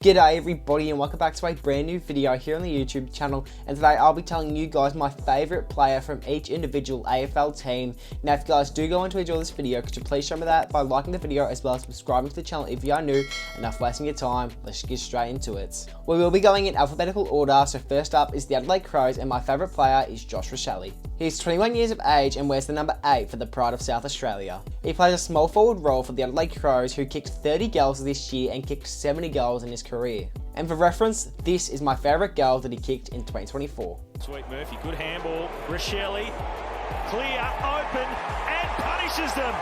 G'day everybody and welcome back to a brand new video here on the YouTube channel, and today I'll be telling you guys my favourite player from each individual AFL team. Now if you guys do go on to enjoy this video, could you please show me that by liking the video as well as subscribing to the channel if you are new. Enough wasting your time, let's get straight into it. We will be going in alphabetical order, so first up is the Adelaide Crows and my favourite player is Josh Rachele. He's 21 years of age and wears the number 8 for the pride of South Australia. He plays a small forward role for the Adelaide Crows, who kicked 30 goals this year and kicked 70 goals in his career. And for reference, this is my favourite goal that he kicked in 2024. Sweet Murphy, good handball. Rachele, clear, open, and punishes them.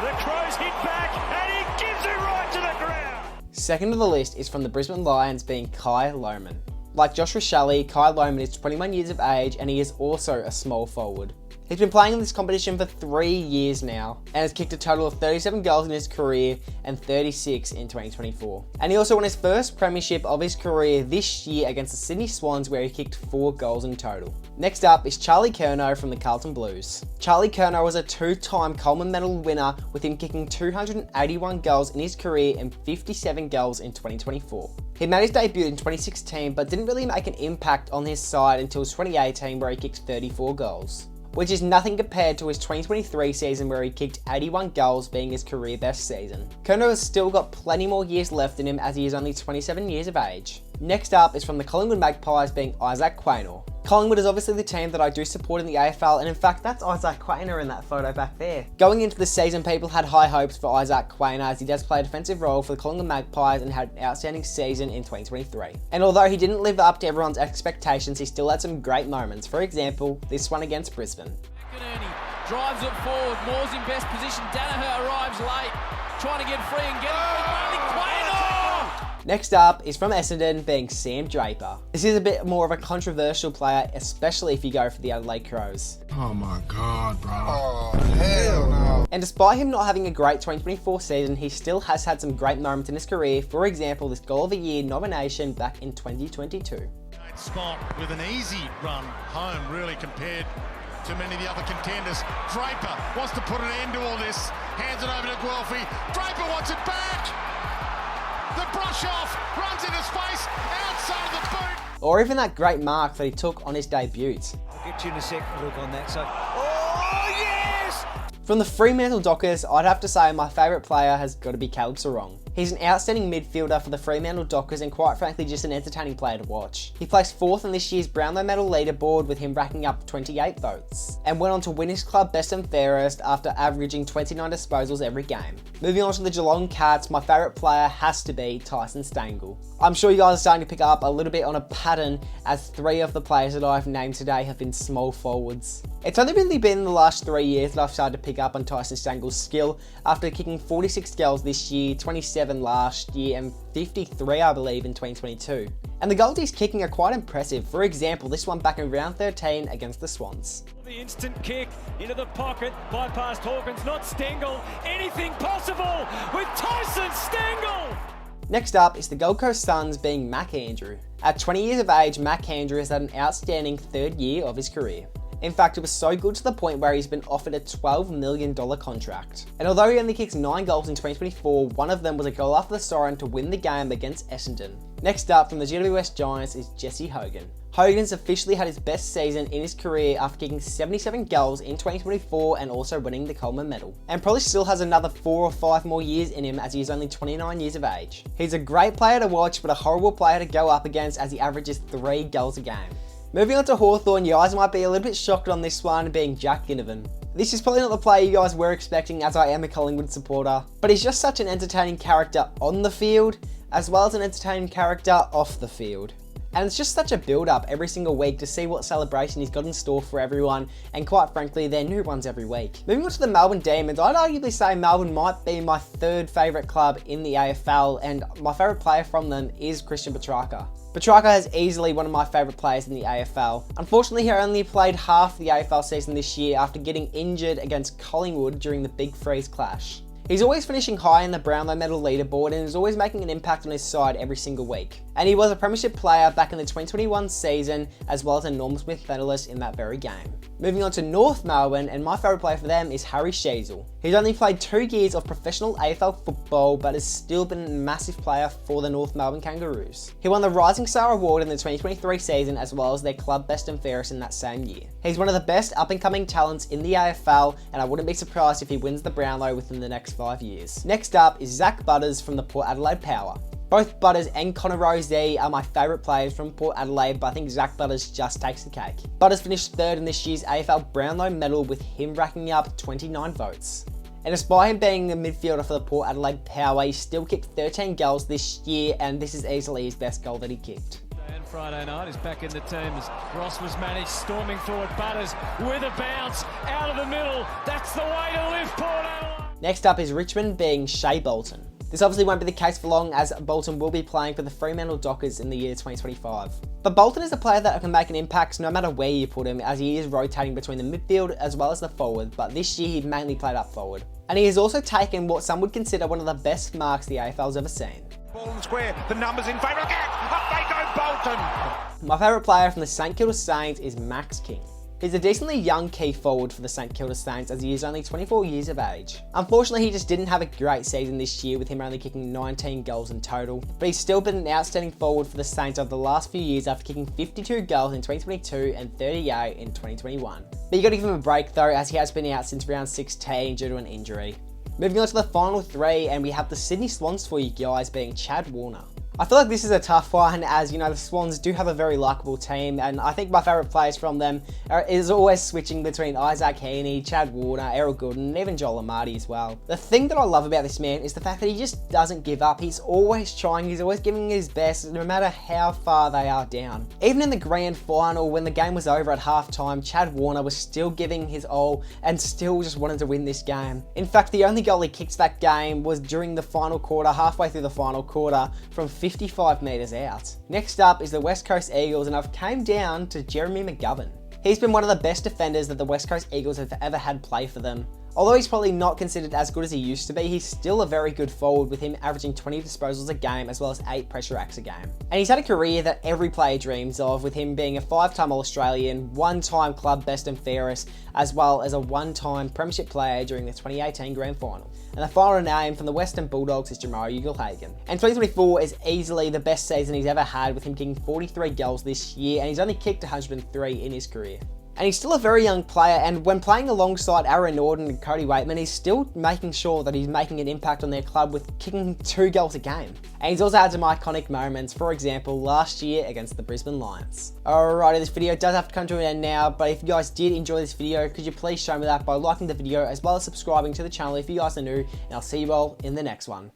The Crows hit back, and he gives it right to the ground. Second on the list is from the Brisbane Lions, being Kai Lohmann. Like Josh Rachele, Kai Lohmann is 21 years of age and he is also a small forward. He's been playing in this competition for 3 years now and has kicked a total of 37 goals in his career and 36 in 2024. And he also won his first premiership of his career this year against the Sydney Swans, where he kicked 4 goals in total. Next up is Charlie Curnow from the Carlton Blues. Charlie Curnow was a 2-time Coleman Medal winner, with him kicking 281 goals in his career and 57 goals in 2024. He made his debut in 2016 but didn't really make an impact on his side until 2018, where he kicked 34 goals. Which is nothing compared to his 2023 season, where he kicked 81 goals, being his career best season. Curnow has still got plenty more years left in him, as he is only 27 years of age. Next up is from the Collingwood Magpies, being Isaac Quaynor. Collingwood is obviously the team that I do support in the AFL, and in fact that's Isaac Quaynor in that photo back there. Going into the season, people had high hopes for Isaac Quaynor, as he does play a defensive role for the Collingwood Magpies and had an outstanding season in 2023. And although he didn't live up to everyone's expectations, he still had some great moments. For example, this one against Brisbane. Drives it forward, Moore's in best position, Danaher arrives late, trying to get free and get it. Next up is from Essendon, being Sam Draper. This is a bit more of a controversial player, especially if you go for the Adelaide Crows. Oh my god, bro. Oh, hell no. And despite him not having a great 2024 season, he still has had some great moments in his career. For example, this Goal of the Year nomination back in 2022. Great spot with an easy run home, really, compared to many of the other contenders. Draper wants to put an end to all this. Hands it over to Guelphy. Draper wants it back. The brush off, runs in his face, outside of the boot. Or even that great mark that he took on his debut. I'll get you in a second, look on that. Oh yes! From the Fremantle Dockers, I'd have to say my favourite player has got to be Caleb Sarong. He's an outstanding midfielder for the Fremantle Dockers and quite frankly just an entertaining player to watch. He placed 4th in this year's Brownlow Medal leaderboard, with him racking up 28 votes, and went on to win his club best and fairest after averaging 29 disposals every game. Moving on to the Geelong Cats, my favourite player has to be Tyson Stangl. I'm sure you guys are starting to pick up a little bit on a pattern, as 3 of the players that I've named today have been small forwards. It's only really been in the last 3 years that I've started to pick up on Tyson Stangl's skill, after kicking 46 goals this year, 27 last year and 53 I believe in 2022. And the goals he's kicking are quite impressive. For example, this one back in round 13 against the Swans. The instant kick into the pocket, bypassed Hawkins, not Stengel. Anything possible with Tyson Stengl! Next up is the Gold Coast Suns, being Mac Andrew. At 20 years of age, Mac Andrew has had an outstanding 3rd year of his career. In fact, it was so good to the point where he's been offered a $12 million contract. And although he only kicked 9 goals in 2024, one of them was a goal after the siren to win the game against Essendon. Next up from the GWS Giants is Jesse Hogan. Hogan's officially had his best season in his career after kicking 77 goals in 2024 and also winning the Coleman Medal. And probably still has another 4 or 5 more years in him, as he is only 29 years of age. He's a great player to watch, but a horrible player to go up against, as he averages 3 goals a game. Moving on to Hawthorn, you guys might be a little bit shocked on this one, being Jack Ginnivan. This is probably not the player you guys were expecting, as I am a Collingwood supporter, but he's just such an entertaining character on the field, as well as an entertaining character off the field. And it's just such a build-up every single week to see what celebration he's got in store for everyone, and quite frankly, they're new ones every week. Moving on to the Melbourne Demons, I'd arguably say Melbourne might be my 3rd favourite club in the AFL, and my favourite player from them is Christian Petrarca. Petrarca is easily one of my favourite players in the AFL. Unfortunately, he only played half the AFL season this year after getting injured against Collingwood during the Big Freeze clash. He's always finishing high in the Brownlow medal leaderboard and is always making an impact on his side every single week. And he was a premiership player back in the 2021 season, as well as a Norm Smith medalist in that very game. Moving on to North Melbourne, and my favourite player for them is Harry Sheezel. He's only played 2 years of professional AFL football, but has still been a massive player for the North Melbourne Kangaroos. He won the Rising Star Award in the 2023 season, as well as their club best and fairest in that same year. He's one of the best up-and-coming talents in the AFL, and I wouldn't be surprised if he wins the Brownlow within the next 5 years. Next up is Zach Butters from the Port Adelaide Power. Both Butters and Connor Rozee are my favourite players from Port Adelaide, but I think Zach Butters just takes the cake. Butters finished 3rd in this year's AFL Brownlow medal, with him racking up 29 votes. And despite him being a midfielder for the Port Adelaide Power, he still kicked 13 goals this year, and this is easily his best goal that he kicked. And Friday night is back in the team as Ross was managed, storming forward. Butters with a bounce out of the middle. That's the way to lift Port Adelaide. Next up is Richmond, being Shea Bolton. This obviously won't be the case for long, as Bolton will be playing for the Fremantle Dockers in the year 2025. But Bolton is a player that can make an impact no matter where you put him, as he is rotating between the midfield as well as the forward, but this year he mainly played up forward. And he has also taken what some would consider one of the best marks the AFL's ever seen. Ball square, the numbers in favour again. Up they go, Bolton. My favourite player from the St Kilda Saints is Max King. He's a decently young key forward for the St Kilda Saints, as he is only 24 years of age. Unfortunately, he just didn't have a great season this year, with him only kicking 19 goals in total, but he's still been an outstanding forward for the Saints over the last few years, after kicking 52 goals in 2022 and 38 in 2021. But you got to give him a break though, as he has been out since round 16 due to an injury. Moving on to the final 3, and we have the Sydney Swans for you guys, being Chad Warner. I feel like this is a tough one, as you know, the Swans do have a very likeable team, and I think my favourite players from them is always switching between Isaac Heaney, Chad Warner, Errol Gooden, and even Joel Amati as well. The thing that I love about this man is the fact that he just doesn't give up. He's always trying, he's always giving his best, no matter how far they are down. Even in the grand final, when the game was over at halftime, Chad Warner was still giving his all and still just wanted to win this game. In fact, the only goal he kicked that game was during the final quarter, halfway through the final quarter, from 55 metres out. Next up is the West Coast Eagles, and I've came down to Jeremy McGovern. He's been one of the best defenders that the West Coast Eagles have ever had play for them. Although he's probably not considered as good as he used to be, he's still a very good forward, with him averaging 20 disposals a game as well as 8 pressure acts a game. And he's had a career that every player dreams of, with him being a 5-time All-Australian, 1-time club best and fairest, as well as a 1-time premiership player during the 2018 grand final. And the final name from the Western Bulldogs is Jamarra Ugle-Hagan. And 2024 is easily the best season he's ever had, with him kicking 43 goals this year, and he's only kicked 103 in his career. And he's still a very young player, and when playing alongside Aaron Norton and Cody Waitman, he's still making sure that he's making an impact on their club with kicking 2 goals a game. And he's also had some iconic moments, for example, last year against the Brisbane Lions. Alrighty, this video does have to come to an end now, but if you guys did enjoy this video, could you please show me that by liking the video as well as subscribing to the channel if you guys are new, and I'll see you all in the next one.